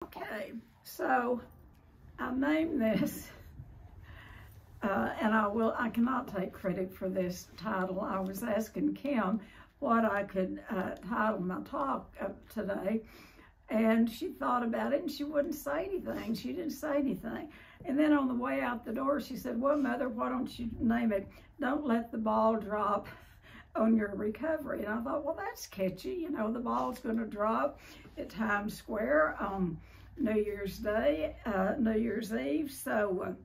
Okay, so I named this, and I cannot take credit for this title. I was asking Kim what I could title my talk today, and she thought about it and she wouldn't say anything. She didn't say anything. And then on the way out the door, she said, well, Mother, why don't you name it, Don't Let the Ball Drop on Your Recovery? And I thought, well, that's catchy. You know, the ball's going to drop at Times Square on New Year's Day, New Year's Eve. So,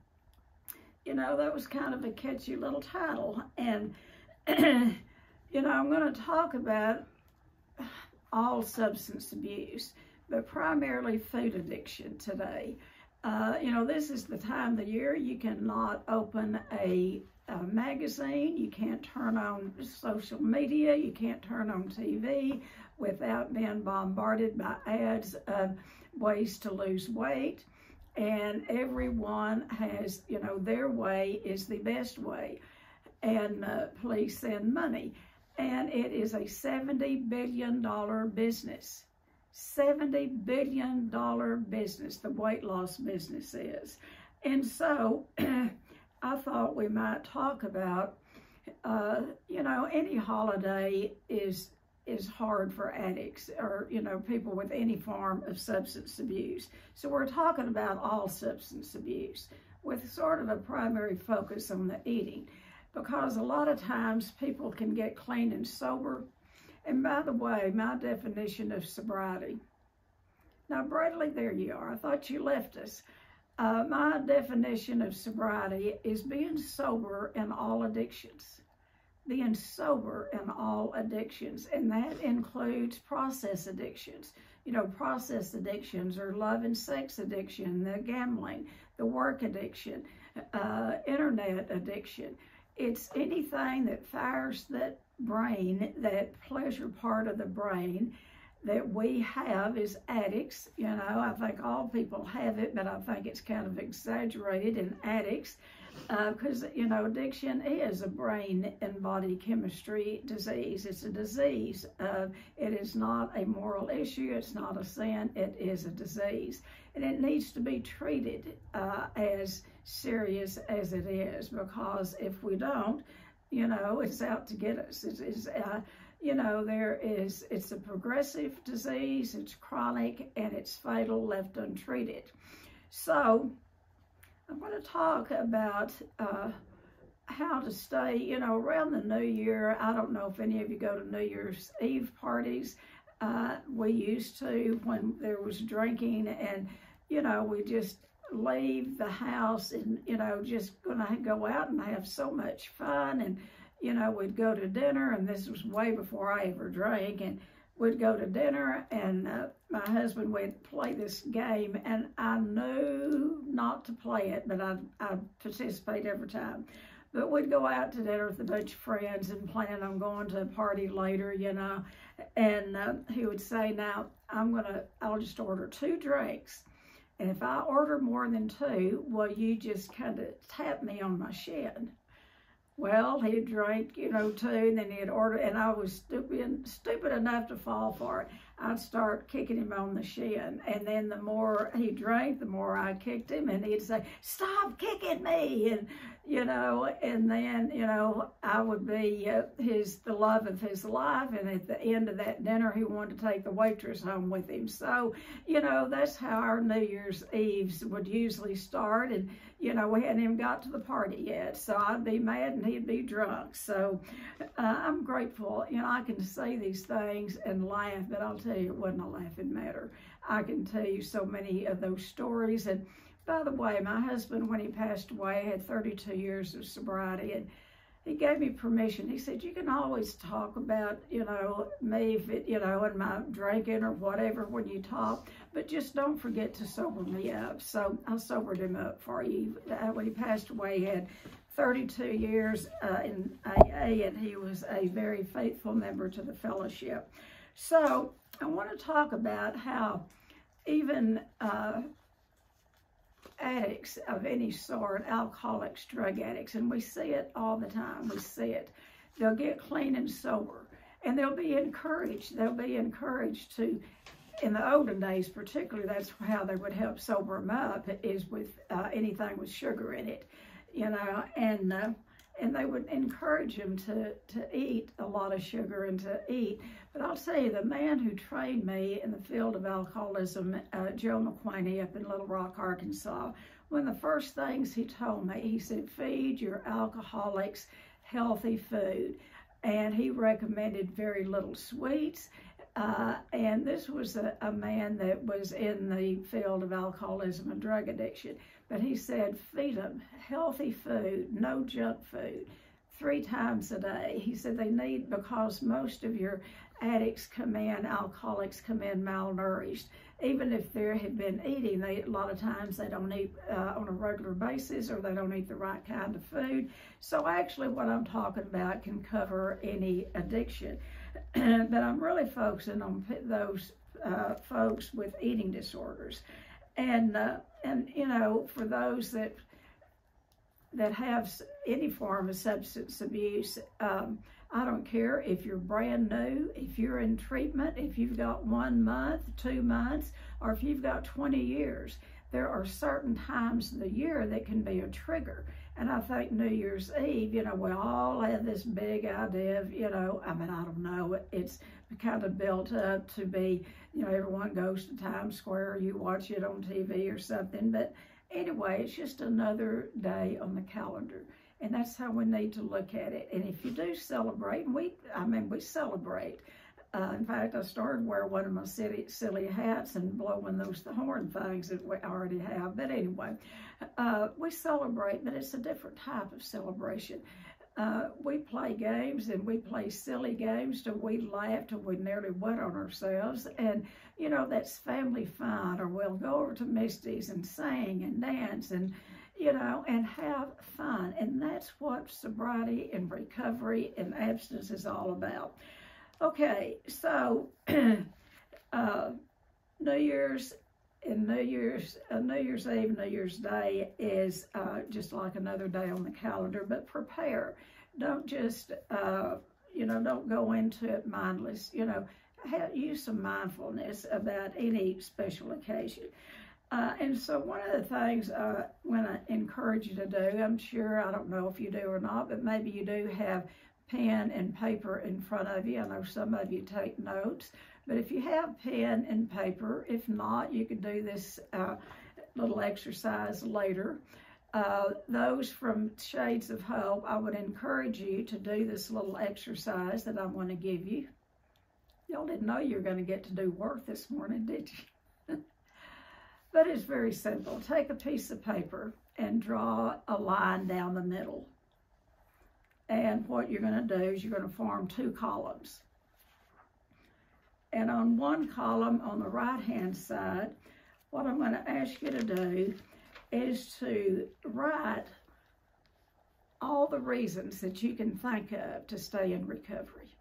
you know, that was kind of a catchy little title. And, you know, I'm going to talk about all substance abuse, but primarily food addiction today. You know, this is the time of the year you cannot open a magazine, you can't turn on social media, you can't turn on TV without being bombarded by ads of ways to lose weight. And everyone has, you know, their way is the best way. And please send money. And it is a $70 billion business. $70 billion business, the weight loss business is. And so I thought we might talk about, you know, any holiday is hard for addicts or, you know, people with any form of substance abuse. So we're talking about all substance abuse with sort of a primary focus on the eating, because a lot of times people can get clean and sober. And by the way, my definition of sobriety. Now, Bradley, there you are. I thought you left us. My definition of sobriety is being sober in all addictions. Being sober in all addictions. And that includes process addictions. You know, process addictions are love and sex addiction, the gambling, the work addiction, internet addiction. It's anything that fires that brain, that pleasure part of the brain that we have as addicts. You know, I think all people have it, but I think it's kind of exaggerated in addicts because, you know, addiction is a brain and body chemistry disease. It's a disease. It is not a moral issue. It's not a sin. It is a disease. And it needs to be treated as serious as it is, because if we don't, you know, it's out to get us. You know, it's a progressive disease, it's chronic, and it's fatal left untreated. So I'm going to talk about how to stay, you know, around the New Year. I don't know if any of you go to New Year's Eve parties. We used to, when there was drinking, and, you know, we just leave the house and, you know, just gonna go out and have so much fun. And, you know, we'd go to dinner, and this was way before I ever drank, and we'd go to dinner, and my husband would play this game, and I knew not to play it, but I'd participate every time. But we'd go out to dinner with a bunch of friends and plan on going to a party later, you know, and he would say, now, I'll just order 2 drinks. And if I order more than 2, well, you just kind of tap me on my shin. Well, he'd drink, you know, 2, and then he'd order, and I was stupid enough to fall for it. I'd start kicking him on the shin, and then the more he drank, the more I kicked him, and he'd say, stop kicking me, and, you know, and then, you know, I would be the love of his life, and at the end of that dinner, he wanted to take the waitress home with him. So, you know, that's how our New Year's Eves would usually start, and, you know, we hadn't even got to the party yet, so I'd be mad and he'd be drunk. So I'm grateful, you know, I can say these things and laugh, but I'll tell you, it wasn't a laughing matter. I can tell you so many of those stories. And by the way, my husband, when he passed away, had 32 years of sobriety, and he gave me permission. He said, you can always talk about, you know, me, if it, you know, and my drinking or whatever when you talk, but just don't forget to sober me up. So I sobered him up for you. When he passed away, he had 32 years in AA, and he was a very faithful member to the fellowship. So I want to talk about how even addicts of any sort, alcoholics, drug addicts, and we see it all the time. We see it. They'll get clean and sober, and they'll be encouraged. They'll be encouraged to in the olden days, particularly, that's how they would help sober them up, is with anything with sugar in it, you know, and they would encourage them to eat a lot of sugar and to eat. But I'll tell you, the man who trained me in the field of alcoholism, Joe McQuaney up in Little Rock, Arkansas, one of the first things he told me, he said, feed your alcoholics healthy food. And he recommended very little sweets. And this was a man that was in the field of alcoholism and drug addiction. But he said, feed them healthy food, no junk food, 3 times a day. He said they need, because most of your addicts come in, alcoholics come in malnourished. Even if they have been eating, a lot of times they don't eat on a regular basis, or they don't eat the right kind of food. So actually what I'm talking about can cover any addiction. But I'm really focusing on those folks with eating disorders. And you know, for those that have any form of substance abuse, I don't care if you're brand new, if you're in treatment, if you've got 1 month, 2 months, or if you've got 20 years. There are certain times of the year that can be a trigger. And I think New Year's Eve, you know, we all have this big idea of, you know, I mean, I don't know, it's kind of built up to be, you know, everyone goes to Times Square, you watch it on TV or something. But anyway, it's just another day on the calendar. And that's how we need to look at it. And if you do celebrate, we celebrate. In fact, I started wearing one of my silly hats and blowing the horn things that we already have. But anyway, we celebrate, but it's a different type of celebration. We play games, and we play silly games till we laugh, till we nearly wet on ourselves. And, you know, that's family fun. Or we'll go over to Misty's and sing and dance and, you know, and have fun. And that's what sobriety and recovery and abstinence is all about. Okay, so New Year's Eve, New Year's Day is just like another day on the calendar, but prepare. Don't just, you know, don't go into it mindless. You know, use some mindfulness about any special occasion. And so one of the things I want to encourage you to do, I'm sure, I don't know if you do or not, but maybe you do have pen and paper in front of you. I know some of you take notes, but if you have pen and paper, if not, you could do this little exercise later. Those from Shades of Hope, I would encourage you to do this little exercise that I'm going to give you. Y'all didn't know you were going to get to do work this morning, did you? But it's very simple. Take a piece of paper and draw a line down the middle. And what you're going to do is you're going to form 2 columns. And on one column on the right-hand side, what I'm going to ask you to do is to write all the reasons that you can think of to stay in recovery.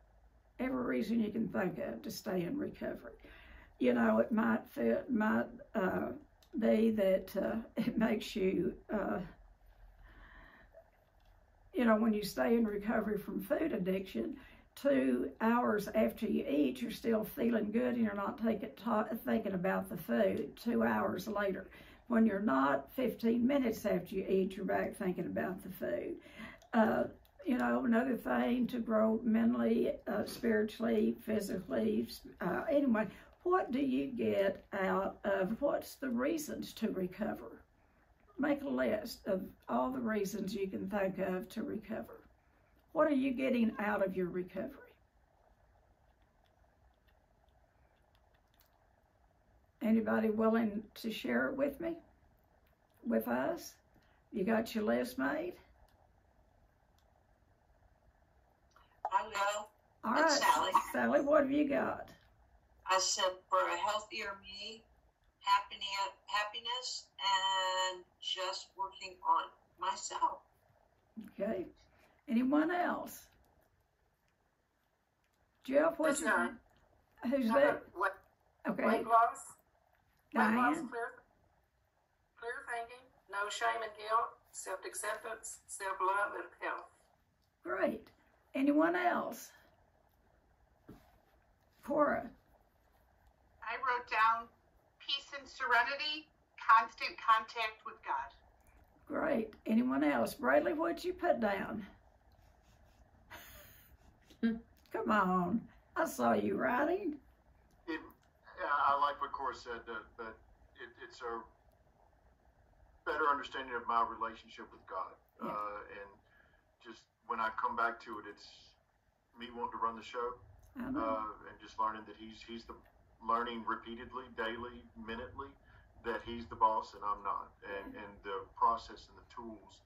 Every reason you can think of to stay in recovery. You know, it might be that it makes you, you know, when you stay in recovery from food addiction, 2 hours after you eat, you're still feeling good and you're not thinking about the food. 2 hours later, when you're not, 15 minutes after you eat, you're back thinking about the food. You know, another thing to grow mentally, spiritually, physically, anyway, what do you get out of what's the reasons to recover? Make a list of all the reasons you can think of to recover. What are you getting out of your recovery? Anybody willing to share it with me? With us? You got your list made? I know. All right, Sally. Sally, what have you got? I said for a healthier me, happiness, and just working on myself. Okay. Anyone else? Jeff, what's your... Who's that? Okay. Weight loss. Diane? Weight loss, clear thinking, no shame and guilt, self-acceptance, self-love, and health. Great. Anyone else? Cora? I wrote down peace and serenity, constant contact with God. Great. Anyone else? Bradley, what'd you put down? Come on. I saw you writing. I like what Cora said, but it's a better understanding of my relationship with God. Yeah. And just when I come back to it, it's me wanting to run the show, and just learning that he's the learning repeatedly, daily, minutely, that he's the boss and I'm not, and the process and the tools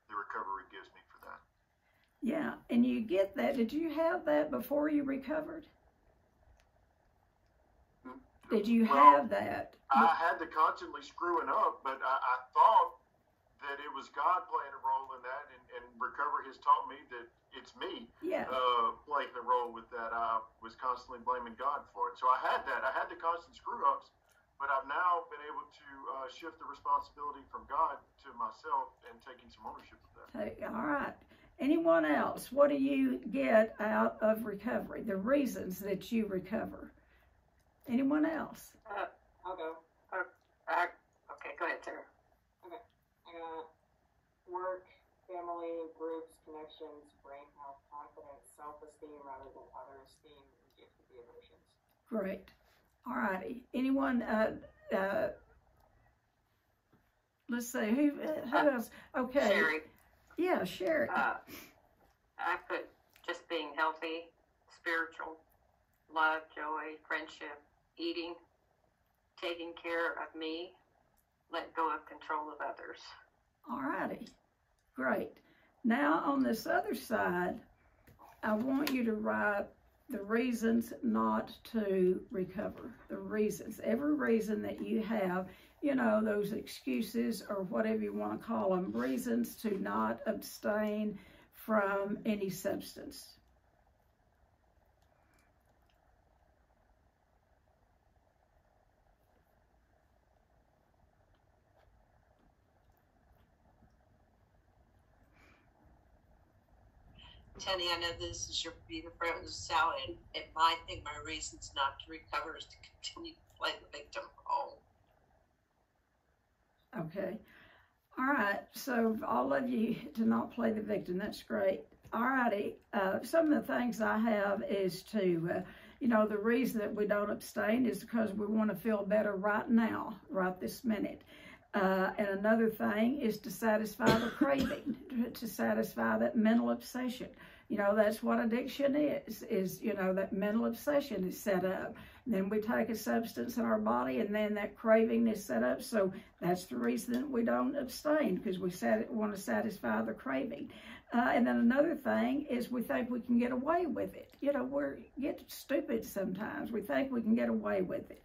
the recovery gives me for that. Yeah, and you get that. Did you have that before you recovered? Did you have that? I had to constantly screwing up, but I thought that it was God playing a role in that, and recovery has taught me that it's me playing the role with that. I was constantly blaming God for it. So I had that. I had the constant screw-ups, but I've now been able to shift the responsibility from God to myself and taking some ownership of that. Okay, all right. Anyone else? What do you get out of recovery? The reasons that you recover. Anyone else? I'll go. Okay, go ahead, Sarah. Okay. I got work, family, groups, connections, brain health, confidence, self-esteem rather than other esteem, and gift of the emotions. Great. All righty. Anyone? Let's see. Who else? Okay. Sherry. Yeah, Sherry. I put just being healthy, spiritual, love, joy, friendship, eating, taking care of me, let go of control of others. All righty. Great. Now on this other side, I want you to write the reasons not to recover. The reasons. Every reason that you have, you know, those excuses or whatever you want to call them, reasons to not abstain from any substance. Tennie, I know this is your be the friend Sally, and my reasons not to recover is to continue to play the victim role. Okay. All right. So all of you to not play the victim. That's great. All righty. Some of the things I have is to, you know, the reason that we don't abstain is because we want to feel better right now, right this minute. And another thing is to satisfy the craving, to satisfy that mental obsession. You know, that's what addiction is, you know, that mental obsession is set up. And then we take a substance in our body and then that craving is set up. So that's the reason that we don't abstain, because we want to satisfy the craving. And then another thing is we think we can get away with it. You know, we get stupid sometimes. We think we can get away with it.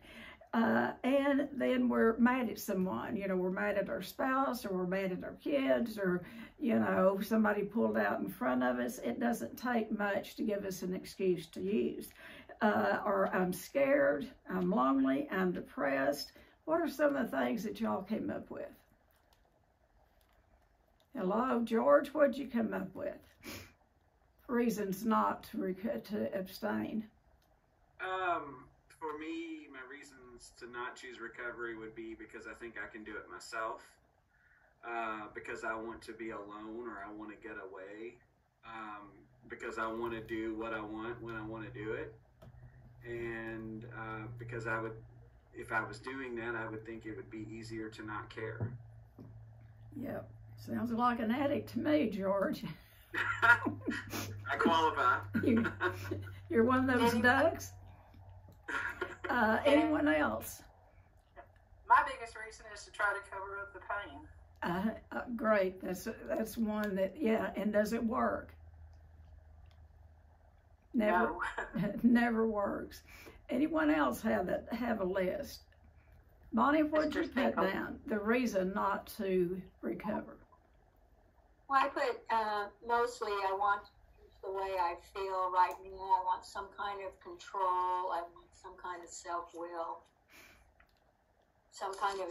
And then we're mad at someone, you know, we're mad at our spouse or we're mad at our kids or, you know, somebody pulled out in front of us. It doesn't take much to give us an excuse to use. Or I'm scared, I'm lonely, I'm depressed. What are some of the things that y'all came up with? Hello, George, what'd you come up with? Reasons not to abstain. For me, my reasons to not choose recovery would be because I think I can do it myself, because I want to be alone or I want to get away, because I want to do what I want when I want to do it, and because I would, if I was doing that, I would think it would be easier to not care. Yep, sounds like an addict to me, George. I qualify. You're one of those ducks? Anyone else? My biggest reason is to try to cover up the pain. Great. That's one that, yeah, and does it work? Never, No. never works. Anyone else have a list? Bonnie, what'd you put down? The reason not to recover. Well, I put mostly I want the way I feel right now. I want some kind of control. I want some kind of self-will, some kind of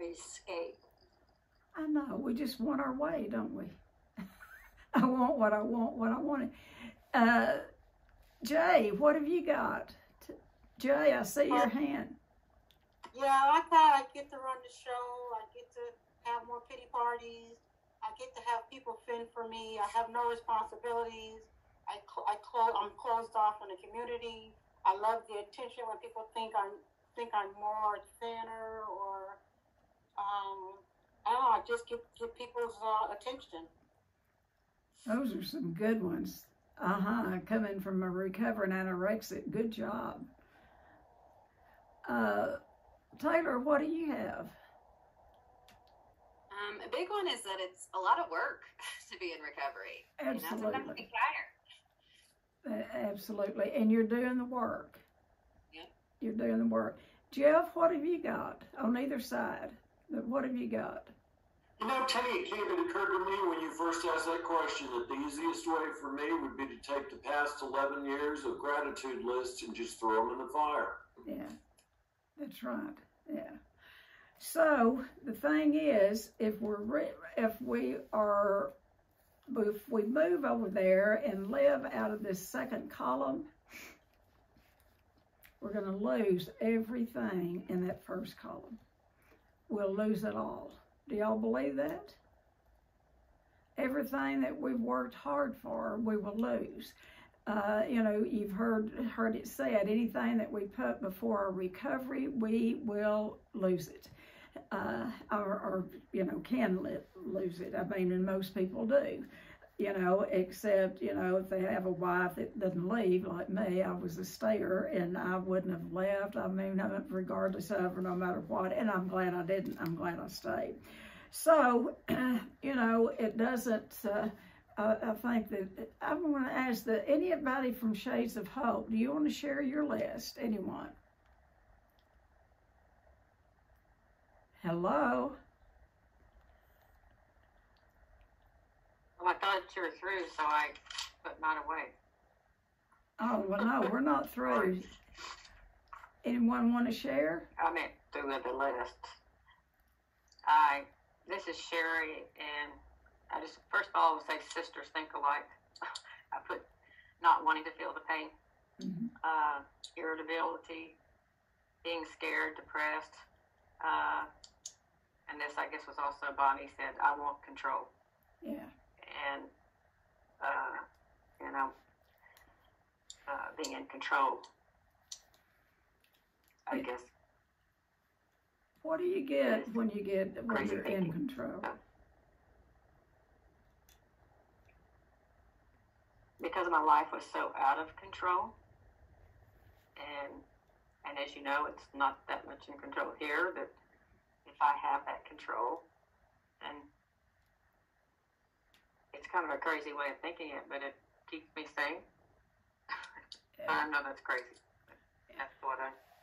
escape. I know. We just want our way, don't we? I want what I want when I want it. Jay, what have you got? Jay, I see your hand. Yeah, I thought I'd get to run the show. I get to have more pity parties. I get to have people fend for me. I have no responsibilities. I'm closed off in the community. I love the attention when people think I'm more thinner or I don't know. I just get people's attention. Those are some good ones. Coming from a recovering anorexic. Good job. Taylor, what do you have? A big one is that it's a lot of work to be in recovery. Absolutely. Sometimes you get tired. Absolutely. And you're doing the work. Yeah. You're doing the work. Jeff, what have you got on either side? What have you got? Tennie, it occurred to me when you first asked that question that the easiest way for me would be to take the past 11 years of gratitude lists and just throw them in the fire. Yeah, that's right. Yeah. So the thing is, if we move over there and live out of this second column, we're going to lose everything in that first column. We'll lose it all. Do y'all believe that? Everything that we've worked hard for, we will lose. You've heard it said, anything that we put before our recovery, we will lose it. Can lose it. I mean, and most people do. Except, if they have a wife that doesn't leave, like me, I was a stayer and I wouldn't have left. I mean, regardless of, or no matter what, and I'm glad I didn't. I'm glad I stayed. So, it doesn't, I think that, I'm going to ask that anybody from Shades of Hope, do you want to share your list? Anyone? Hello? Well, I thought you were through, so I put mine away. Oh, well, no, we're not through. Anyone want to share? I meant through the list. This is Sherry, and I just, first of all, I would say sisters think alike. I put not wanting to feel the pain, irritability, being scared, depressed, and this, I guess, was also Bonnie said, I want control. Yeah. And, being in control, I guess. What do you get when you're in control? Because my life was so out of control, and as you know, it's not that much in control here, that if I have that control, then it's kind of a crazy way of thinking it, but it keeps me sane. I know that's crazy. That's what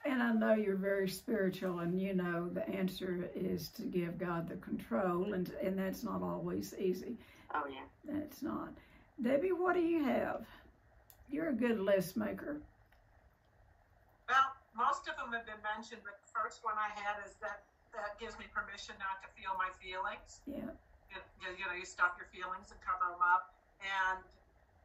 And I know you're very spiritual, and the answer is to give God the control, and that's not always easy. Oh, yeah. That's not. Debbie, what do you have? You're a good list maker. Well, most of them have been mentioned, but the first one I had is that gives me permission not to feel my feelings. Yeah. You stuff your feelings and cover them up. And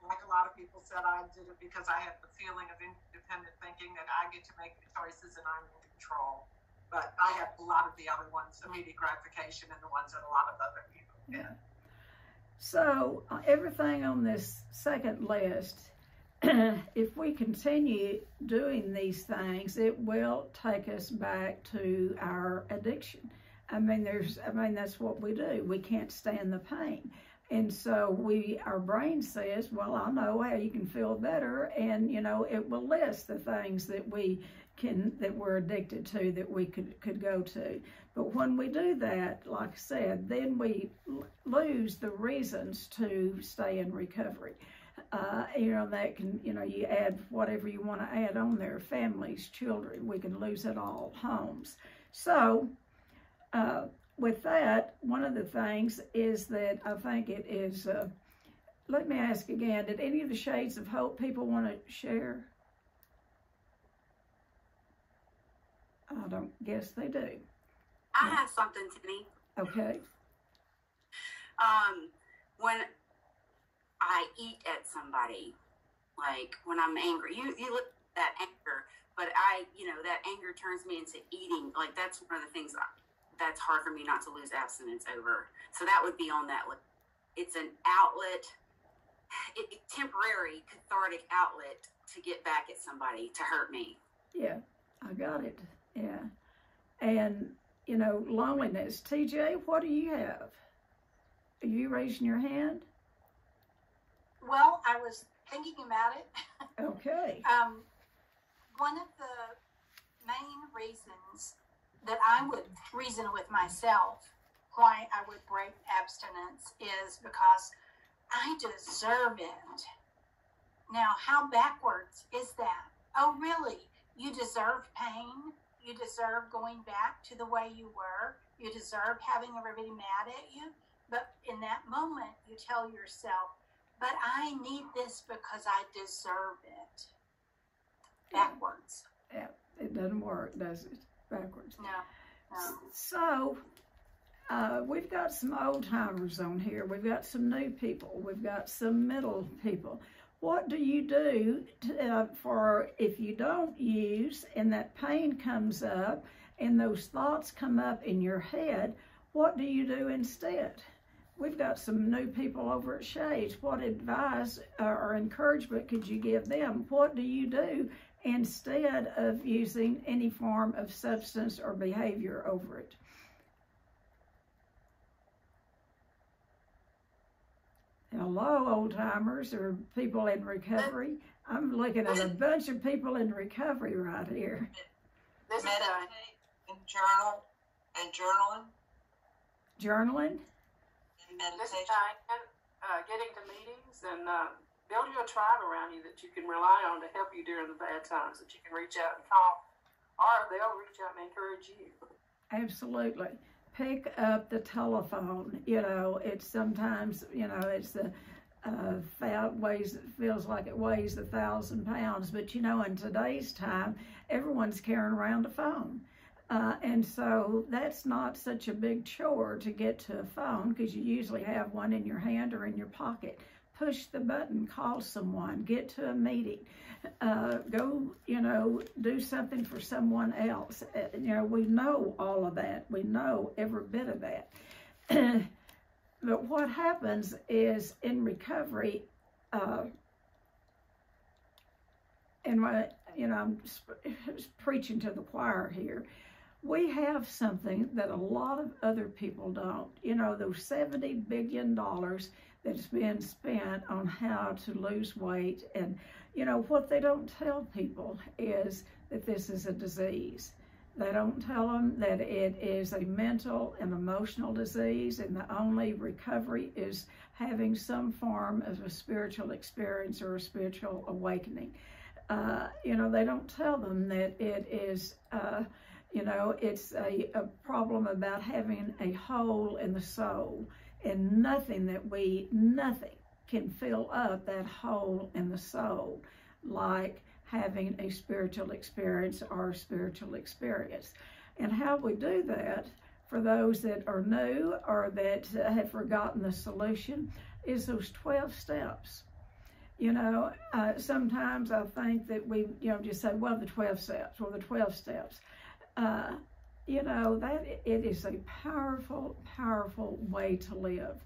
like a lot of people said, I did it because I had the feeling of independent thinking that I get to make the choices and I'm in control. But I have a lot of the other ones, immediate gratification, and the ones that a lot of other people did. Yeah. So everything on this second list, if we continue doing these things, it will take us back to our addiction. That's what we do. We can't stand the pain. And so our brain says, well, I know how you can feel better, and it will list the things that we're addicted to, that we could go to. But when we do that, like I said, then we lose the reasons to stay in recovery. That can, you add whatever you want to add on there, families, children, we can lose it all, homes. So, with that, one of the things is that I think it is, let me ask again, did any of the Shades of Hope people want to share? I don't guess they do. I have something, Tennie. Okay. When I eat at somebody, like when I'm angry, you look at that anger, but that anger turns me into eating. Like, that's one of the things that's hard for me not to lose abstinence over. So that would be on that list. It's an outlet, temporary cathartic outlet to get back at somebody to hurt me. Yeah, I got it. Yeah. And, loneliness. TJ, what do you have? Are you raising your hand? Well, I was thinking about it. Okay. One of the main reasons that I would reason with myself why I would break abstinence is because I deserve it. Now, how backwards is that? Oh, really? You deserve pain? You deserve going back to the way you were? You deserve having everybody mad at you? But in that moment, you tell yourself, but I need this because I deserve it. Backwards. Yeah, it doesn't work, does it? Backwards. No. So, we've got some old timers on here. We've got some new people. We've got some middle people. What do you do for if you don't use and that pain comes up and those thoughts come up in your head? What do you do instead? We've got some new people over at Shades. What advice or encouragement could you give them? What do you do instead of using any form of substance or behavior over it? Hello, old timers or people in recovery. I'm looking at a bunch of people in recovery right here. Meditate and journal and journaling. This Journaling? is getting to meetings and build you a tribe around you that you can rely on to help you during the bad times, that you can reach out and call, or they'll reach out and encourage you. Absolutely. Pick up the telephone. It's sometimes, it's the feels like it weighs 1,000 pounds, but in today's time, everyone's carrying around a phone. And so that's not such a big chore to get to a phone because you usually have one in your hand or in your pocket. Push the button, call someone, get to a meeting, go, do something for someone else. We know all of that. We know every bit of that. But what happens is in recovery, and I'm preaching to the choir here, we have something that a lot of other people don't. Those $70 billion that's been spent on how to lose weight. And, what they don't tell people is that this is a disease. They don't tell them that it is a mental and emotional disease, and the only recovery is having some form of a spiritual experience or a spiritual awakening. They don't tell them that it is, it's a problem about having a hole in the soul, and nothing can fill up that hole in the soul like having a spiritual experience or a spiritual experience. And how we do that, for those that are new or that have forgotten the solution, is those 12 steps. Sometimes I think that we, just say, well, the 12 steps, well, the 12 steps. That it is a powerful, powerful way to live.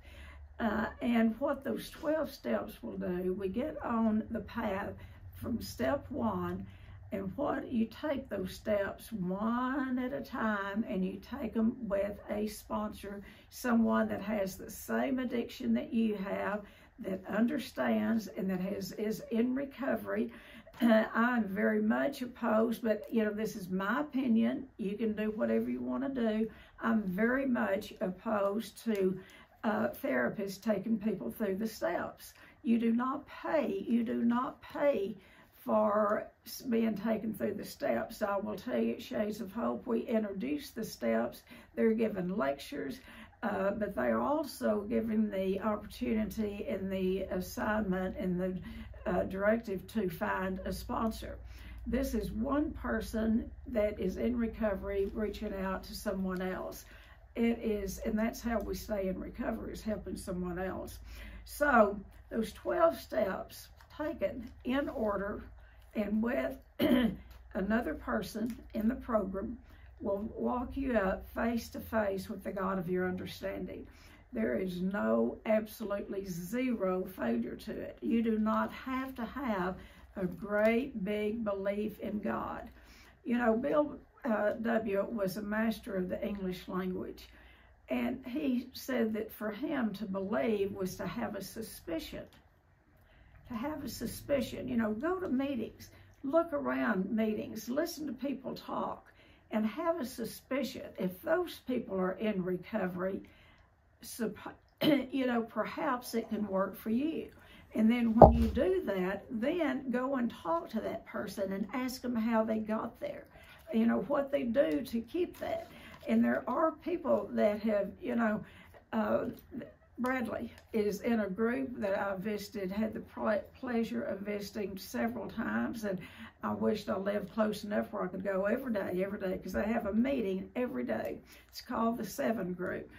And what those 12 steps will do, we get on the path from step 1, and what you take those steps one at a time, and you take them with a sponsor, someone that has the same addiction that you have, that understands and that is in recovery. I'm very much opposed, but this is my opinion. You can do whatever you want to do. I'm very much opposed to therapists taking people through the steps. You do not pay for being taken through the steps. I will tell you at Shades of Hope, we introduce the steps. They're given lectures, but they are also given the opportunity and the assignment and the directive to find a sponsor. This is one person that is in recovery reaching out to someone else. It is, and that's how we stay in recovery, is helping someone else. So those 12 steps taken in order and with another person in the program will walk you up face to face with the God of your understanding. There is no, absolutely zero failure to it. You do not have to have a great big belief in God. You know, Bill W. was a master of the English language, and he said that for him to believe was to have a suspicion. To have a suspicion. You know, go to meetings, look around meetings, listen to people talk, and have a suspicion. If those people are in recovery, you know, perhaps it can work for you. And then when you do that, then go and talk to that person and ask them how they got there, you know, what they do to keep that. And there are people that have, you know, Bradley is in a group that I visited, had the pleasure of visiting several times, and I wished I lived close enough where I could go every day, because they have a meeting every day. It's called the 7 Group.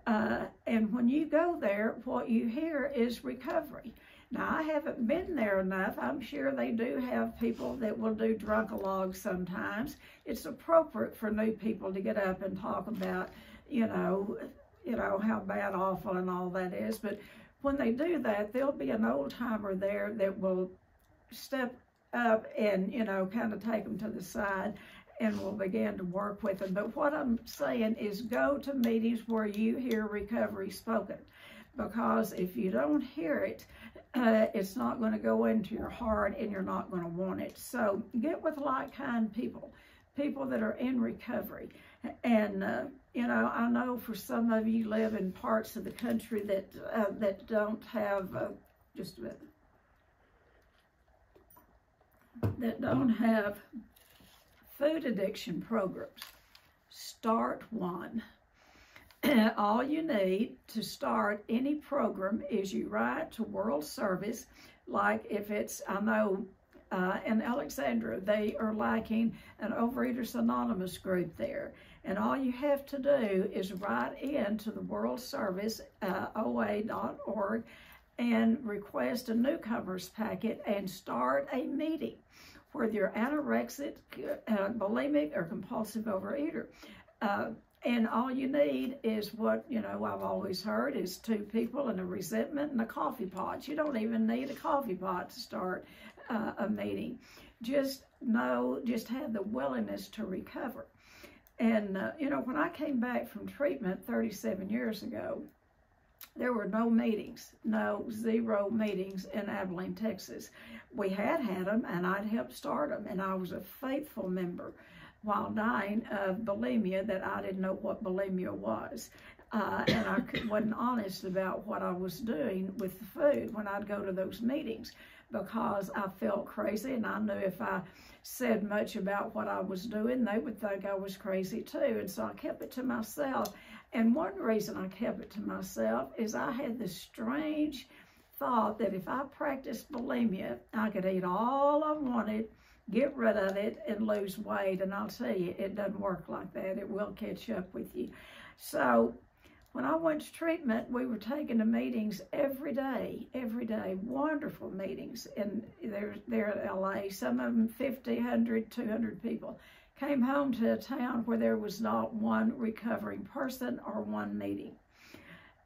And when you go there, what you hear is recovery. Now, I haven't been there enough. I'm sure they do have people that will do drunkalogs sometimes. It's appropriate for new people to get up and talk about, you know, how bad, awful, and all that is. But when they do that, there'll be an old-timer there that will step up and, you know, kind of take them to the side and will begin to work with them. But what I'm saying is go to meetings where you hear recovery spoken, because if you don't hear it, it's not going to go into your heart and you're not going to want it. So get with like-kind people, people that are in recovery. And, you know, I know for some of you live in parts of the country that don't have, just a minute, that don't have food addiction programs. Start one. All you need to start any program is you write to World Service, like if it's, I know in Alexandria, they are lacking an Overeaters Anonymous group there. And all you have to do is write in to the World Service, OA.org, and request a newcomers packet and start a meeting, whether you're anorexic, bulimic, or compulsive overeater. And all you need is what, you know, I've always heard is 2 people and a resentment and a coffee pot. You don't even need a coffee pot to start a meeting. Just have the willingness to recover. And, you know, when I came back from treatment 37 years ago, there were no meetings, 0 meetings in Abilene, Texas. We had them, and I'd helped start them, and I was a faithful member while dying of bulimia that I didn't know what bulimia was. And I wasn't honest about what I was doing with the food when I'd go to those meetings, because I felt crazy, and I knew if I said much about what I was doing, they would think I was crazy too. And so I kept it to myself. And one reason I kept it to myself is I had this strange thought that if I practiced bulimia, I could eat all I wanted, get rid of it, and lose weight. And I'll tell you, it doesn't work like that. It will catch up with you. So when I went to treatment, we were taking to meetings every day, wonderful meetings. And they're at LA, some of them 50, 100, 200 people. Came home to a town where there was not one recovering person or one meeting.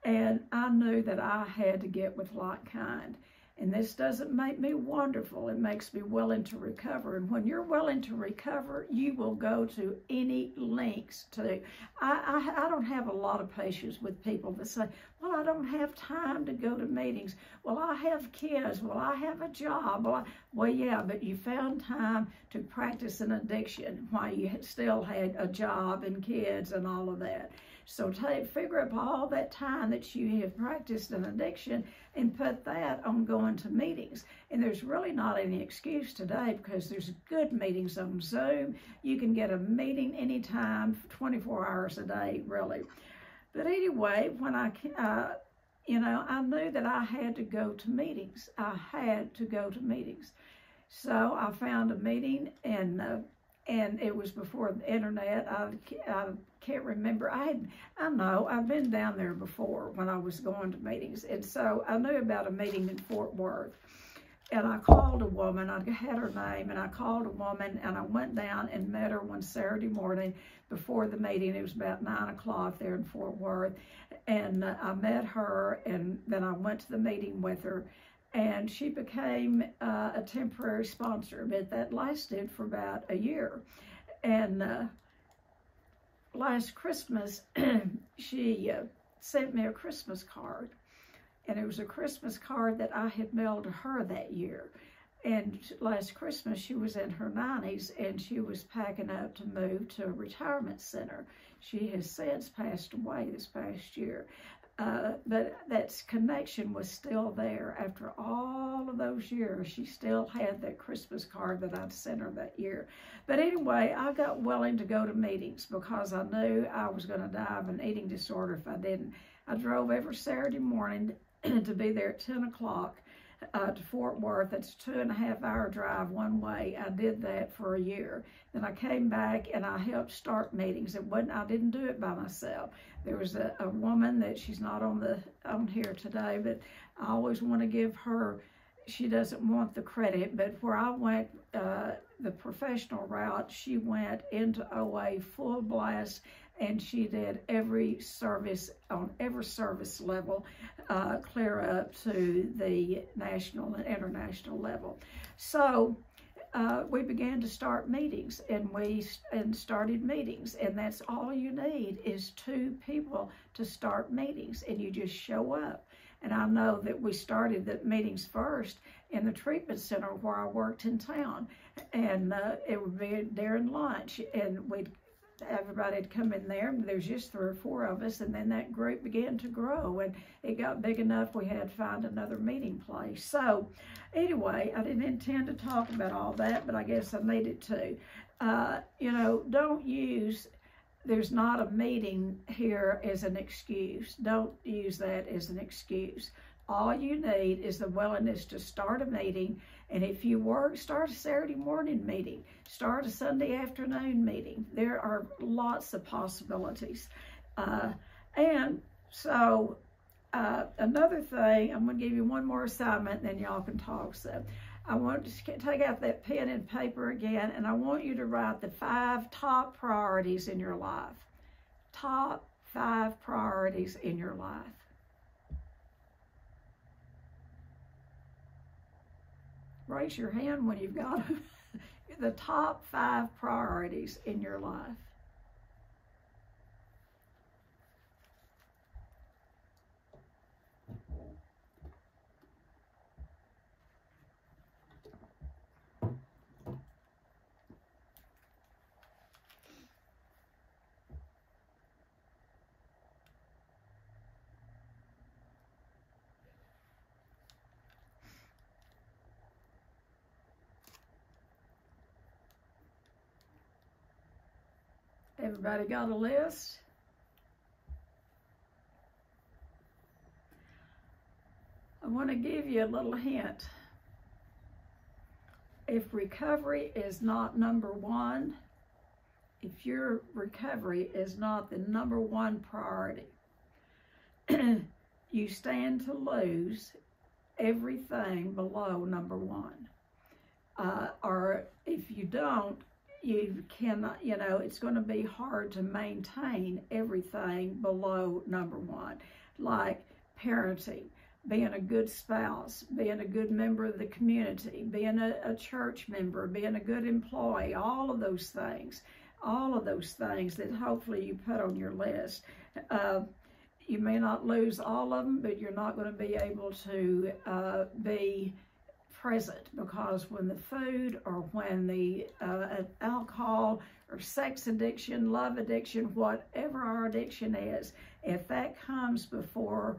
And I knew that I had to get with like-kind. And this doesn't make me wonderful. It makes me willing to recover. And when you're willing to recover, you will go to any lengths to. I don't have a lot of patience with people that say, well, I don't have time to go to meetings. Well, I have kids. Well, I have a job. Well, yeah, but you found time to practice an addiction while you still had a job and kids and all of that. So figure up all that time that you have practiced an addiction and put that on going to meetings. And there's really not any excuse today, because there's good meetings on Zoom. You can get a meeting anytime, 24 hours a day, really. But anyway, when I knew that I had to go to meetings. I had to go to meetings. So I found a meeting, and it was before the internet. I can't remember. I know I've been down there before when I was going to meetings, and so I knew about a meeting in Fort Worth. and I called a woman. I had her name, and I called a woman, and I went down and met her one Saturday morning before the meeting. It was about 9 o'clock there in Fort Worth, and I met her, and then I went to the meeting with her, and she became a temporary sponsor, but that lasted for about a year. And last Christmas, she sent me a Christmas card, and it was a Christmas card that I had mailed to her that year. And last Christmas, she was in her 90s, and she was packing up to move to a retirement center. She has since passed away this past year. But that connection was still there. After all of those years, she still had that Christmas card that I'd sent her that year. But anyway, I got willing to go to meetings because I knew I was going to die of an eating disorder if I didn't. I drove every Saturday morning to be there at 10 o'clock to Fort Worth. That's a 2.5-hour drive one way. I did that for a year. Then I came back and I helped start meetings. I didn't do it by myself. There was a woman that she's not on here today, but I always want to give her, she doesn't want the credit, but where I went the professional route, she went into OA full blast, and she did every service on every service level, clear up to the national and international level. So we began to start meetings, and started meetings, and that's all you need is 2 people to start meetings, and you just show up. And I know that we started the meetings first in the treatment center where I worked in town, and it would be during lunch, and everybody'd come in there, and there's just 3 or 4 of us, and then that group began to grow, and it got big enough we had to find another meeting place. So anyway, I didn't intend to talk about all that, but I guess I needed to. You know, don't use, there's not a meeting here as an excuse. Don't use that as an excuse. All you need is the willingness to start a meeting. And if you work, start a Saturday morning meeting, start a Sunday afternoon meeting. There are lots of possibilities. And so another thing, I'm going to give you one more assignment, and then y'all can talk. So I want to take out that pen and paper again, and I want you to write the 5 top priorities in your life. Top 5 priorities in your life. Raise your hand when you've got them. The top 5 priorities in your life. Everybody got a list? I want to give you a little hint. If recovery is not number 1, if your recovery is not the number 1 priority, you stand to lose everything below number 1. Or if you don't, you cannot, you know, it's going to be hard to maintain everything below number 1, like parenting, being a good spouse, being a good member of the community, being a church member, being a good employee, all of those things that hopefully you put on your list. You may not lose all of them, but you're not going to be able to be present, because when the food or when the alcohol or sex addiction, love addiction, whatever our addiction is, if that comes before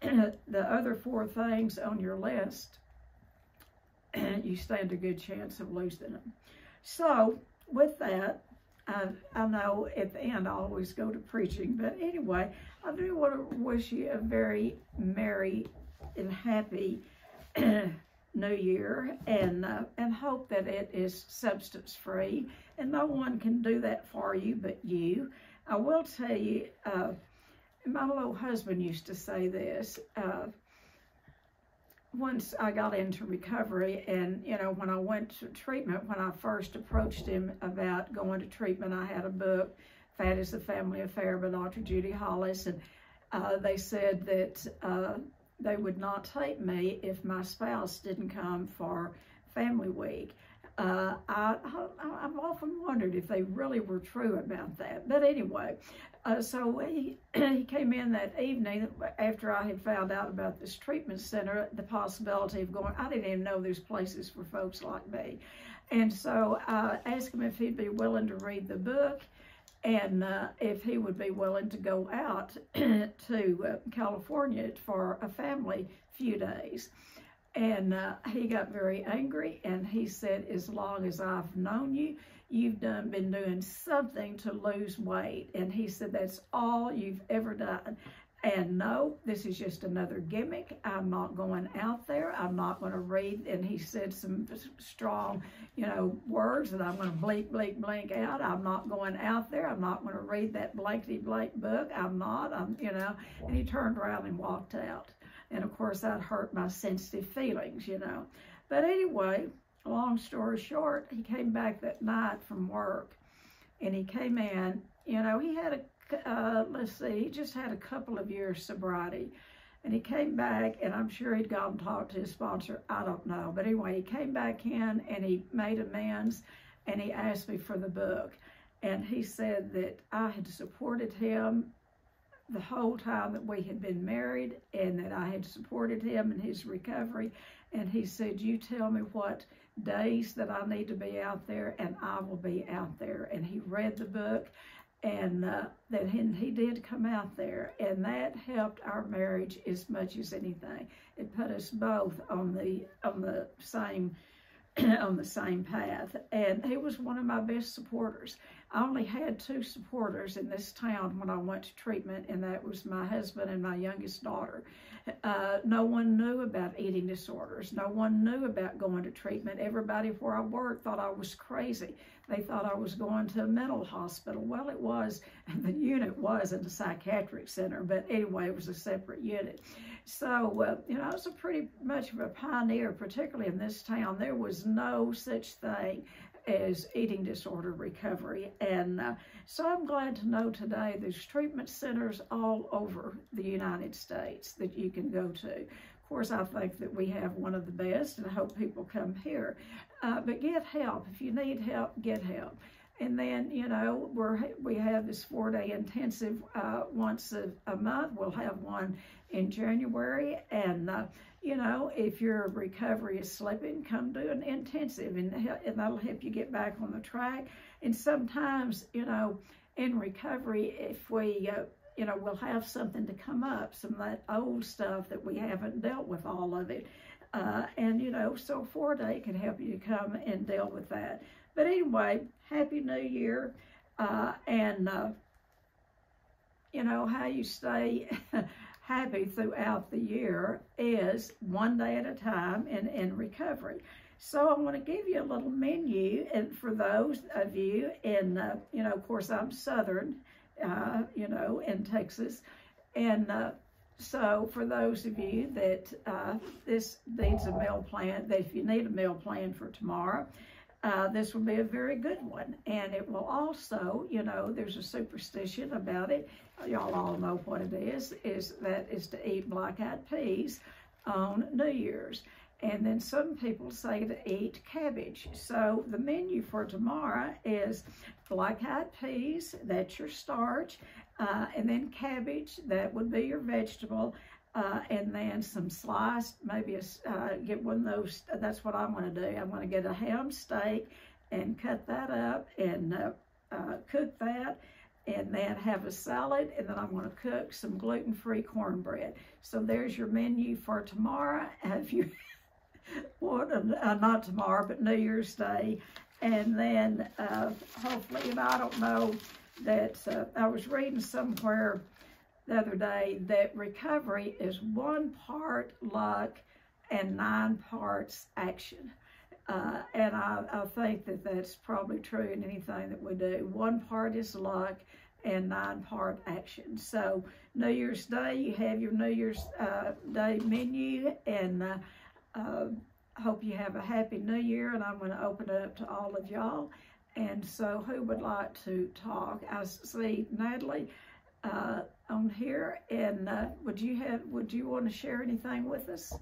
the other 4 things on your list, you stand a good chance of losing them. So with that, I know at the end I always go to preaching, but anyway, I do want to wish you a very merry and happy New Year, and hope that it is substance free, and no one can do that for you but you. I will tell you, my little husband used to say this, once I got into recovery, and, you know, when I went to treatment, when I first approached him about going to treatment, I had a book, Fat is a Family Affair by Dr. Judy Hollis, and they said that they would not take me if my spouse didn't come for Family Week. I've often wondered if they really were true about that. But anyway, so he came in that evening after I had found out about this treatment center, the possibility of going. I didn't even know there's places for folks like me. And so I asked him if he'd be willing to read the book, and if he would be willing to go out to California for a family few days. And he got very angry, and he said, as long as I've known you, you've been doing something to lose weight. And he said, that's all you've ever done. And no, this is just another gimmick. I'm not going out there. I'm not going to read. And he said some strong, you know, words that I'm going to bleep, bleep, blank out. I'm not going out there. I'm not going to read that blankety blank book. You know, and he turned around and walked out. And of course, that hurt my sensitive feelings, you know. But anyway, long story short, he came back that night from work, and he came in, you know, he had he just had a couple of years sobriety. And he came back, and I'm sure he'd gone and talked to his sponsor. I don't know. But anyway, he came back in, and he made amends, and he asked me for the book. And he said that I had supported him the whole time that we had been married, and that I had supported him in his recovery. And he said, you tell me what days that I need to be out there, and I will be out there. And he read the book, and that he did come out there, and that helped our marriage as much as anything. It put us both on the same on the same path, and he was one of my best supporters. I only had 2 supporters in this town when I went to treatment, and that was my husband and my youngest daughter. No one knew about eating disorders. No one knew about going to treatment. Everybody where I worked thought I was crazy. They thought I was going to a mental hospital. Well, it was, the unit was in the psychiatric center, but anyway, it was a separate unit. So, you know, I was pretty much of a pioneer, particularly in this town. There was no such thing as eating disorder recovery. And so I'm glad to know today there's treatment centers all over the United States that you can go to. Of course, I think that we have one of the best, and I hope people come here. But get help. If you need help, get help. And then, you know, we have this 4-day intensive once a month. We'll have one in January. And, you know, if your recovery is slipping, come do an intensive, and that'll help you get back on the track. And sometimes, you know, in recovery, if we, you know, we'll have something to come up, some of that old stuff that we haven't dealt with, all of it. And, you know, so 4-day can help you to come and deal with that. But anyway, Happy New Year. You know, how you stay happy throughout the year is one day at a time in recovery. So I want to give you a little menu, and for those of you in, you know, of course I'm Southern, you know, in Texas, and so for those of you that this needs a meal plan, that if you need a meal plan for tomorrow, this will be a very good one. And it will also, you know, there's a superstition about it. Y'all all know what it is to eat black-eyed peas on New Year's. And then some people say to eat cabbage. So the menu for tomorrow is black-eyed peas, that's your starch, and then cabbage, that would be your vegetable, and then some sliced, maybe get one of those, that's what I'm going to do. I'm going to get a ham steak and cut that up and cook that, and then have a salad, and then I'm going to cook some gluten-free cornbread. So there's your menu for tomorrow. If you want, not tomorrow, but New Year's Day. And then hopefully, and I don't know that, I was reading somewhere the other day that recovery is 1 part luck and 9 parts action. And I think that that's probably true in anything that we do. 1 part is luck and 9 part action. So New Year's Day, you have your New Year's Day menu, and hope you have a happy new year, and I'm going to open it up to all of y'all. And so who would like to talk? I see Natalie on here, and would you want to share anything with us?